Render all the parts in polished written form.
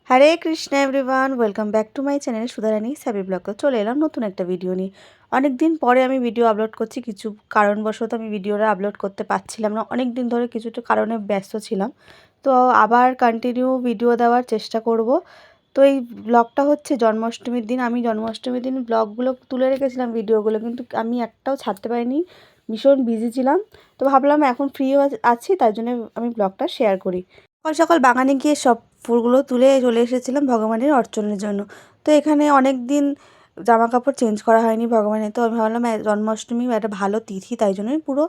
Hare Krishna everyone, welcome back to my channel Sudharani Sabi blog. চলে এলাম নতুন একটা ভিডিও নিয়ে। অনেক দিন পরে আমি ভিডিও আপলোড করছি। কিছু কারণবশত আমি ভিডিওটা আপলোড করতে পারছিলাম না, অনেক দিন ধরে কিছুটা কারণে ব্যস্ত ছিলাম। তো আবার কন্টিনিউ ভিডিও দেওয়ার চেষ্টা করব। তো এই ব্লগটা হচ্ছে জন্মাষ্টমীর দিন। আমি জন্মাষ্টমীর দিন ব্লগগুলো তুলে রেখেছিলাম, ভিডিওগুলো, কিন্তু আমি একটাও ছাড়তে পারিনি, ভীষণ বিজি ছিলাম। তো ভাবলাম এখন ফ্রিও আছি, তাই জন্য আমি ব্লগটা শেয়ার করি। সকাল সকাল বাগানে গিয়ে সব ফুলগুলো তুলে চলে এসেছিলাম ভগবানের অর্চনের জন্য। তো এখানে অনেক দিন জামা কাপড় চেঞ্জ করা হয়নি ভগবানের। তো আমি ভাবলাম জন্মাষ্টমী একটা ভালো তিথি, তাই জন্যই পুরো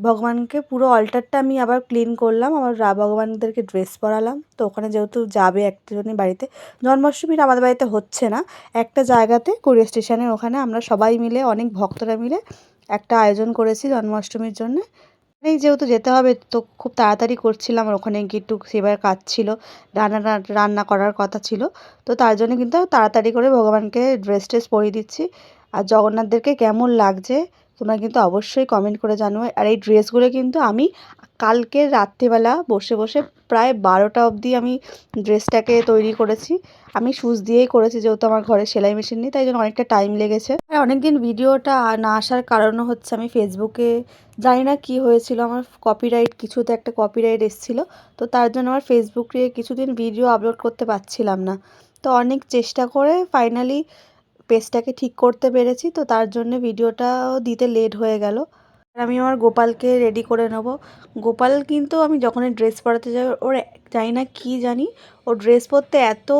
ভগবানকে পুরো অল্টারটা আমি আবার ক্লিন করলাম, আবার ভগবানদেরকে ড্রেস পরালাম। তো ওখানে যেহেতু যাবে একজনের বাড়িতে, জন্মাষ্টমীটা আমাদের বাড়িতে হচ্ছে না, একটা জায়গাতে কোরিয়া স্টেশনের ওখানে আমরা সবাই মিলে, অনেক ভক্তরা মিলে একটা আয়োজন করেছি জন্মাষ্টমীর জন্য। এই যেহেতু যেতে হবে, তো খুব তাড়াতাড়ি করছিলাম, আর ওখানে গিয়ে একটু সেবার কাজ ছিল, রান্না করার কথা ছিল। তো তার জন্য কিন্তু তাড়াতাড়ি করে ভগবানকে ড্রেস ট্রেস পরিয়ে দিচ্ছি। আর জগন্নাথদেরকে কেমন লাগছে তোমরা কিন্তু অবশ্যই কমেন্ট করে জানাবে। আর এই ড্রেসগুলো কিন্তু আমি কালকে রাত্রিবেলা বসে বসে প্রায় 12টা অবধি আমি ড্রেসটাকে তৈরি করেছি। আমি সুচ দিয়েই করেছি, যেহেতু আমার ঘরে সেলাই মেশিন নেই, তাই জন্য অনেকটা টাইম লেগেছে। আর অনেকদিন ভিডিওটা না আসার কারণও হচ্ছে আমি ফেসবুকে জানি না কি হয়েছিল, আমার কপিরাইট, কিছুতে একটা কপিরাইট এসেছিলো। তো তার জন্য আমার ফেসবুকে কিছুদিন ভিডিও আপলোড করতে পারছিলাম না। তো অনেক চেষ্টা করে ফাইনালি পেজটাকে ঠিক করতে পেরেছি। তো তার জন্য ভিডিওটাও দিতে লেট হয়ে গেল। আর আমি আমার গোপালকে রেডি করে নেব। গোপাল কিন্তু আমি যখনই ড্রেস পরাতে যাই, ওর জানি না কি জানি, ও ড্রেস পরতে এত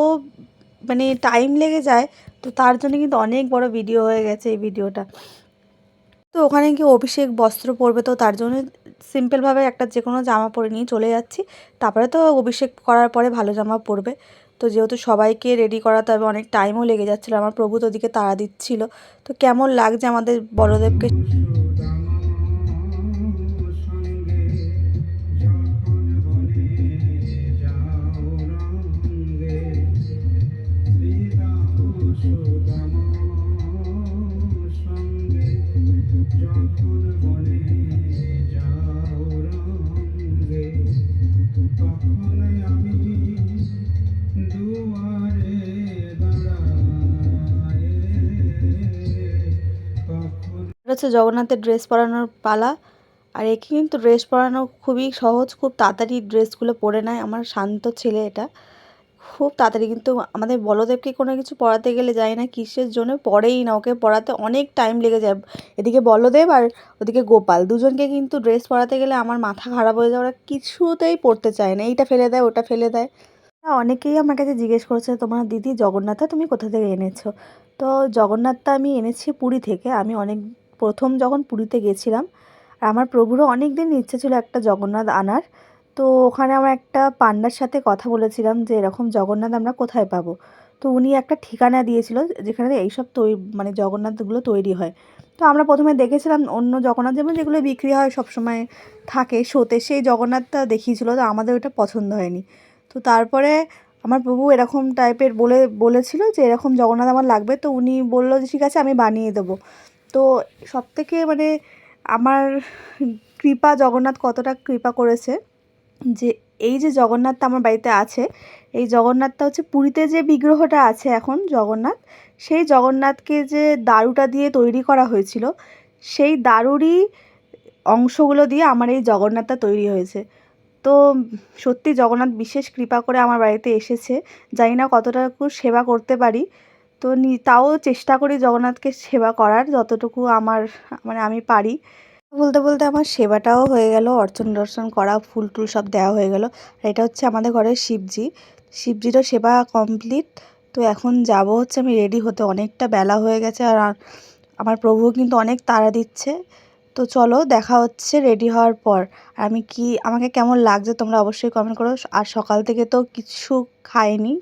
মানে টাইম লেগে যায়। তো তার জন্য কিন্তু অনেক বড় ভিডিও হয়ে গেছে এই ভিডিওটা। তো ওখানে গিয়ে অভিষেক বস্ত্র পরবে, তো তার জন্য সিম্পলভাবে একটা যে কোনো জামা পরে নিয়ে চলে যাচ্ছি। তারপরে তো অভিষেক করার পরে ভালো জামা পরবে। তো যেহেতু সবাইকে রেডি করাতে হবে, অনেক টাইমও লেগে যাচ্ছিলো, আমার প্রভু তো ওদিকে তাড়া দিচ্ছিল। তো কেমন লাগছে আমাদের বড়দেবকে। হচ্ছে জগন্নাথের ড্রেস পরানোর পালা। আর একে কিন্তু ড্রেস পরানো খুবই সহজ, খুব তাড়াতাড়ি ড্রেসগুলো পরে নেয় আমার শান্ত ছেলে এটা, খুব তাড়াতাড়ি। কিন্তু আমাদের বলদেবকে কোনো কিছু পড়াতে গেলে যায় না কিসের জন্য পড়েই না, ওকে পড়াতে অনেক টাইম লেগে যায়। এদিকে বলদেব আর ওদিকে গোপাল দুজনকে কিন্তু ড্রেস পরাতে গেলে আমার মাথা খারাপ হয়ে যায়, ওরা কিছুতেই পড়তে চায় না, এইটা ফেলে দেয় ওটা ফেলে দেয়। অনেকেই আমার কাছে জিজ্ঞেস করেছে, তোমার দিদি জগন্নাথটা তুমি কোথা থেকে এনেছো? তো জগন্নাথটা আমি এনেছি পুরী থেকে। আমি অনেক প্রথম যখন পুরীতে গেছিলাম, আর আমার প্রভুরও অনেক দিন ইচ্ছে ছিল একটা জগন্নাথ আনার। তো ওখানে আমার একটা পান্ডার সাথে কথা বলেছিলাম যে এরকম জগন্নাথ আমরা কোথায় পাবো। তো উনি একটা ঠিকানা দিয়েছিল যেখানে এইসব মানে জগন্নাথগুলো তৈরি হয়। তো আমরা প্রথমে দেখেছিলাম অন্য জগন্নাথ, যেমন যেগুলো বিক্রি হয় সবসময় থাকে শোতে, সেই জগন্নাথটা দেখিয়েছিল। তো আমাদের ওটা পছন্দ হয়নি। তো তারপরে আমার প্রভু এরকম টাইপের বলেছিল যে এরকম জগন্নাথ আমার লাগবে। তো উনি বললো যে ঠিক আছে আমি বানিয়ে দেবো। তো সবথেকে মানে আমার কৃপা, জগন্নাথ কতটা কৃপা করেছে যে এই যে জগন্নাথটা আমার বাড়িতে আছে, এই জগন্নাথটা হচ্ছে পুরীতে যে বিগ্রহটা আছে এখন জগন্নাথ, সেই জগন্নাথকে যে দারুটা দিয়ে তৈরি করা হয়েছিল, সেই দারুরই অংশগুলো দিয়ে আমার এই জগন্নাথটা তৈরি হয়েছে। তো সত্যি জগন্নাথ বিশেষ কৃপা করে আমার বাড়িতে এসেছে। জানি না কতটুকু সেবা করতে পারি, তো তাও চেষ্টা করি জগন্নাথকে সেবা করার যতটুকু আমার মানে আমি পারি। বলতে বলতে আমার সেবাটাও হয়ে গেল, অর্চন দর্শন করা, ফুল টুল সব দেওয়া হয়ে গেল। আর এটা হচ্ছে আমাদের ঘরের শিবজিরও সেবা কমপ্লিট। তো এখন যাব হচ্ছে আমি রেডি হতে, অনেকটা বেলা হয়ে গেছে, আর আমার প্রভু কিন্তু অনেক তাড়া দিচ্ছে। তো চলো দেখা হচ্ছে রেডি হওয়ার পর। আমাকে কেমন লাগছে তোমরা অবশ্যই কমেন্ট করো। আর সকাল থেকে তো কিছু খাইনি,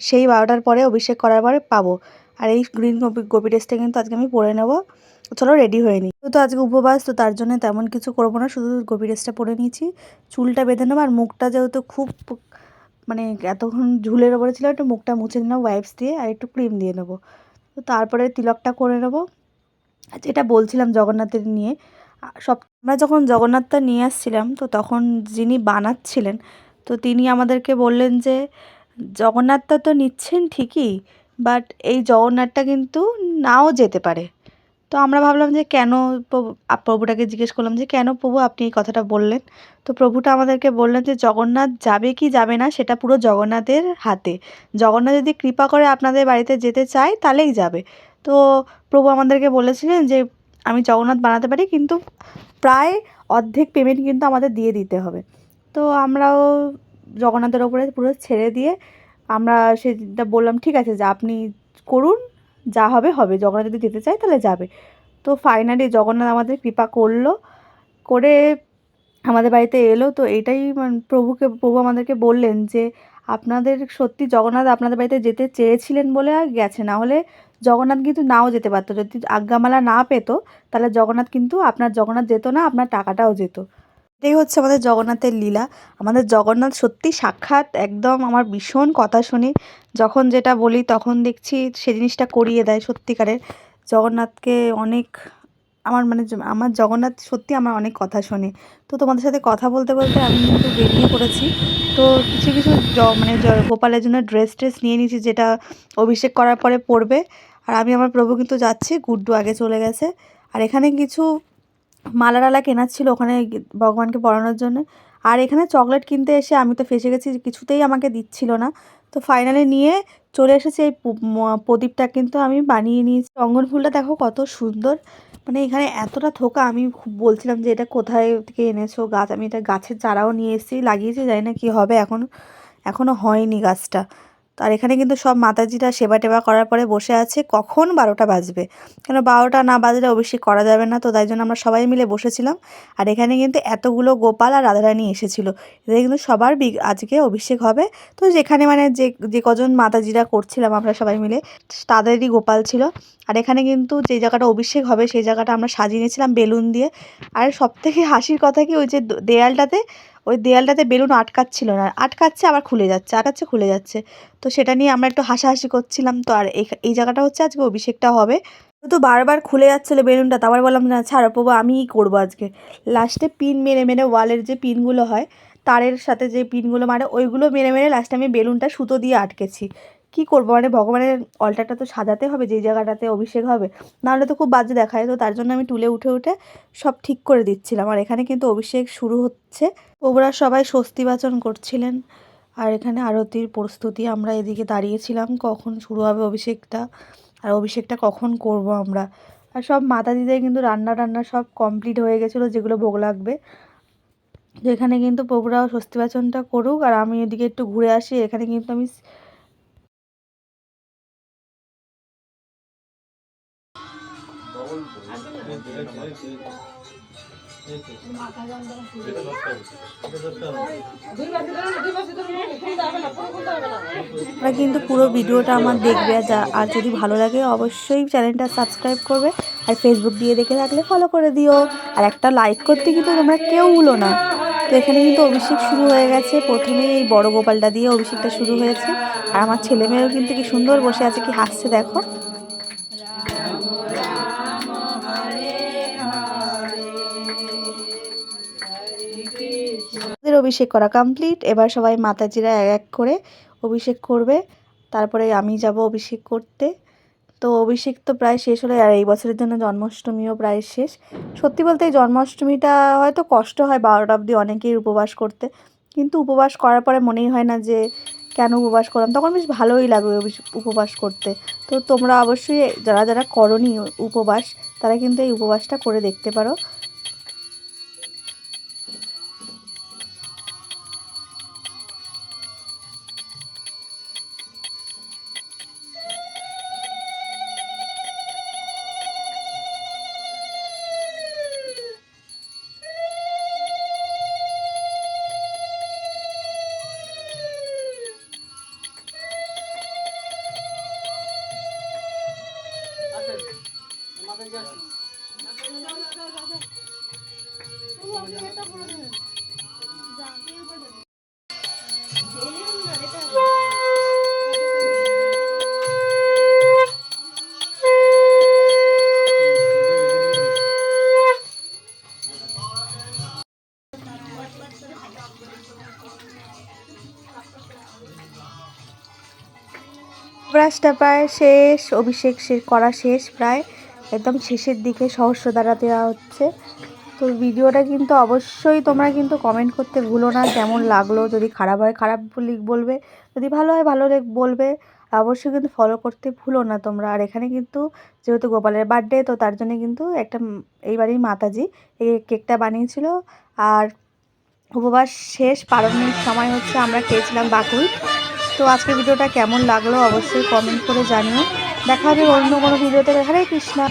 সেই 12টার পরে অভিষেক করার পরে পাবো। আর এই গ্রিন গোপী ড্রেসটা কিন্তু আজকে আমি পরে নেব। চলো রেডি হয়ে নিই। তো আজকে উপবাস, তো তার জন্য তেমন কিছু করবো না, শুধু গোপী ড্রেসটা পরে নিয়েছি, চুলটা বেঁধে নেবো। আর মুখটা যেহেতু খুব মানে এতক্ষণ ঝুলের ওপরে ছিল, একটু মুখটা মুছে নেবো ওয়াইপস দিয়ে, আর একটু ক্রিম দিয়ে নেবো। তো তারপরে তিলকটা করে নেবো। যেটা বলছিলাম জগন্নাথের নিয়ে, আমরা যখন জগন্নাথটা নিয়ে আসছিলাম, তো তখন যিনি বানাচ্ছিলেন, তো তিনি আমাদেরকে বললেন যে জগন্নাথটা তো নিচ্ছেন ঠিকই, বাট এই জগন্নাথটা কিন্তু নাও যেতে পারে। তো আমরা ভাবলাম যে কেন, প্রভুটাকে জিজ্ঞেস করলাম যে কেন প্রভু আপনি এই কথাটা বললেন। তো প্রভুটা আমাদেরকে বললেন যে জগন্নাথ যাবে কি যাবে না সেটা পুরো জগন্নাথের হাতে। জগন্নাথ যদি কৃপা করে আপনাদের বাড়িতে যেতে চায় তাহলেই যাবে। তো প্রভু আমাদেরকে বলেছিলেন যে আমি জগন্নাথ বানাতে পারি, কিন্তু প্রায় অর্ধেক পেমেন্ট কিন্তু আমাদের দিয়ে দিতে হবে। তো আমরাও জগন্নাথের ওপরে পুরো ছেড়ে দিয়ে আমরা সেটা বললাম ঠিক আছে যা আপনি করুন, যা হবে হবে, জগন্নাথ যদি যেতে চায় তাহলে যাবে। তো ফাইনালি জগন্নাথ আমাদের কৃপা করলো, করে আমাদের বাড়িতে এলো। তো এটাই প্রভু আমাদেরকে বললেন যে আপনাদের সত্যি জগন্নাথ আপনাদের বাড়িতে যেতে চেয়েছিলেন বলে আর গেছে, না হলে জগন্নাথ কিন্তু নাও যেতে পারতো। যদি আজ্ঞামালা না পেতো তাহলে জগন্নাথ কিন্তু আপনার জগন্নাথ যেত না, আপনার টাকাটাও যেত। এটাই হচ্ছে আমাদের জগন্নাথের লীলা। আমাদের জগন্নাথ সত্যি সাক্ষাৎ একদম। আমার ভীষণ কথা শুনি, যখন যেটা বলি তখন দেখছি সে জিনিসটা করিয়ে দেয় সত্যিকারের। জগন্নাথকে অনেক আমার জগন্নাথ সত্যি আমার অনেক কথা শোনে। তো তোমাদের সাথে কথা বলতে বলতে আমি কিন্তু বেরিয়ে পড়েছি। তো কিছু কিছু গোপালের জন্য ড্রেস নিয়ে নিয়েছি, যেটা অভিষেক করার পরে পরবে। আর আমি আমার প্রভু কিন্তু যাচ্ছি, গুড্ডু আগে চলে গেছে। আর এখানে কিছু মালা টালা কেনার ছিল ওখানে ভগবানকে পরানোর জন্য। আর এখানে চকলেট কিনতে এসে আমি তো ফেঁসে গেছি, কিছুতেই আমাকে দিচ্ছিল না। তো ফাইনালি নিয়ে চলে এসেছি। এই প্রদীপটা কিন্তু আমি বানিয়ে নিয়েছি। রঙ্গন ফুলটা দেখো কত সুন্দর, মানে এখানে এতটা থোকা। আমি খুব বলছিলাম যে এটা কোথায় থেকে এনেছো গাছ, আমি এটা গাছের চারাও নিয়ে এসেছি, লাগিয়েছি, জানি না কী হবে, এখনও হয়নি গাছটা। তো আর এখানে কিন্তু সব মাতাজিরা সেবা টেবা করার পরে বসে আছে, কখন 12টা বাজবে। কেন 12টা না বাজলে অভিষেক করা যাবে না। তো তাই জন্য আমরা সবাই মিলে বসেছিলাম। আর এখানে কিন্তু এতগুলো গোপাল আর রাধারানী এসেছিলো, এদের কিন্তু সবার আজকে অভিষেক হবে। তো যেখানে মানে যে কজন মাতাজিরা করছিলাম আমরা সবাই মিলে, তাদেরই গোপাল ছিল। আর এখানে কিন্তু যে জায়গাটা অভিষেক হবে সেই জায়গাটা আমরা সাজিয়ে নিয়েছিলাম বেলুন দিয়ে। আর সবথেকে হাসির কথা কি, ওই যে দেয়ালটাতে বেলুন আটকাচ্ছিল না, আটকাচ্ছে আবার খুলে যাচ্ছে, আটকাচ্ছে খুলে যাচ্ছে। তো সেটা নিয়ে আমরা একটু হাসাহাসি করছিলাম। তো আর এই জায়গাটা হচ্ছে আজকে অভিষেকটা হবে। তো বারবার খুলে যাচ্ছিলো বেলুনটা, তারপর বললাম না ছাড়ো প্রভু আমিই করবো আজকে। লাস্টে পিন মেরে মেরে, ওয়ালের যে পিনগুলো হয় তারের সাথে যে পিনগুলো মারে, ওইগুলো মেরে মেরে লাস্টে আমি বেলুনটা সুতো দিয়ে আটকেছি। কি করবো, মানে ভগবানের অল্টারটা তো সাজাতে হবে যেই জায়গাটাতে অভিষেক হবে, নাহলে তো খুব বাজে দেখায়। তো তার জন্য আমি তুলে উঠে উঠে সব ঠিক করে দিচ্ছিলাম। আর এখানে কিন্তু অভিষেক শুরু হচ্ছে, ওরা সবাই স্বস্তি বাচন করছিলেন। আর এখানে আরতির প্রস্তুতি, আমরা এদিকে দাঁড়িয়েছিলাম কখন শুরু হবে অভিষেকটা, আর অভিষেকটা কখন করব আমরা। আর সব মাতাজিদের কিন্তু রান্না টান্না সব কমপ্লিট হয়ে গেছিলো, যেগুলো ভোগ লাগবে। তো এখানে কিন্তু প্রভুরাও স্বস্তি বাচনটা করুক, আর আমি এদিকে একটু ঘুরে আসি। এখানে কিন্তু আমি আপনারা কিন্তু পুরো ভিডিওটা আমার দেখবে, আর যদি ভালো লাগে অবশ্যই চ্যানেলটা সাবস্ক্রাইব করবে। আর ফেসবুক দিয়ে দেখে থাকলে ফলো করে দিও, আর একটা লাইক করতে কিন্তু তোমরা কেউ ভুলো না। তো এখানে কিন্তু অভিষেক শুরু হয়ে গেছে, প্রথমেই এই বড় গোপালটা দিয়ে অভিষেকটা শুরু হয়েছে। আর আমার ছেলেমেয়েও কিন্তু কি সুন্দর বসে আছে, কি হাসছে দেখো। অভিষেক করা কমপ্লিট। এবার সবাই মাতাজিরা এক এক করে অভিষেক করবে, তারপরে আমি যাব অভিষেক করতে। তো অভিষেক তো প্রায় শেষ হলো, আর এই বছরের জন্য জন্মাষ্টমীও প্রায় শেষ। সত্যি বলতে এই জন্মাষ্টমীটা হয়তো কষ্ট হয় 12টা অবধি অনেকেই উপবাস করতে, কিন্তু উপবাস করার পরে মনেই হয় না যে কেন উপবাস করলাম, তখন বেশ ভালোই লাগবে উপবাস করতে। তো তোমরা অবশ্যই যারা যারা করনি উপবাস, তারা কিন্তু এই উপবাসটা করে দেখতে পারো। ব্রাশটা প্রায় শেষ, অভিষেক করা শেষ, প্রায় একদম শেষের দিকে সহস্রধারা দেওয়া হচ্ছে। তো ভিডিওটা কিন্তু অবশ্যই তোমরা কিন্তু কমেন্ট করতে ভুলো না কেমন লাগলো। যদি খারাপ হয় খারাপ বলবে, যদি ভালো হয় ভালো বলবে। অবশ্যই কিন্তু ফলো করতে ভুলো না তোমরা। আর এখানে কিন্তু যেহেতু গোপালের বার্থডে, তো তার জন্য কিন্তু একটা এই বাড়ির মাতাজি এই কেকটা বানিয়েছিল। আর উপবাস শেষ, পালনের সময় হচ্ছে আমরা খেয়েছিলাম বাকুই। তো আজকের ভিডিওটা কেমন লাগলো অবশ্যই কমেন্ট করে জানিও। দেখা হবে অন্য কোনো ভিডিওতে। হরে কৃষ্ণা।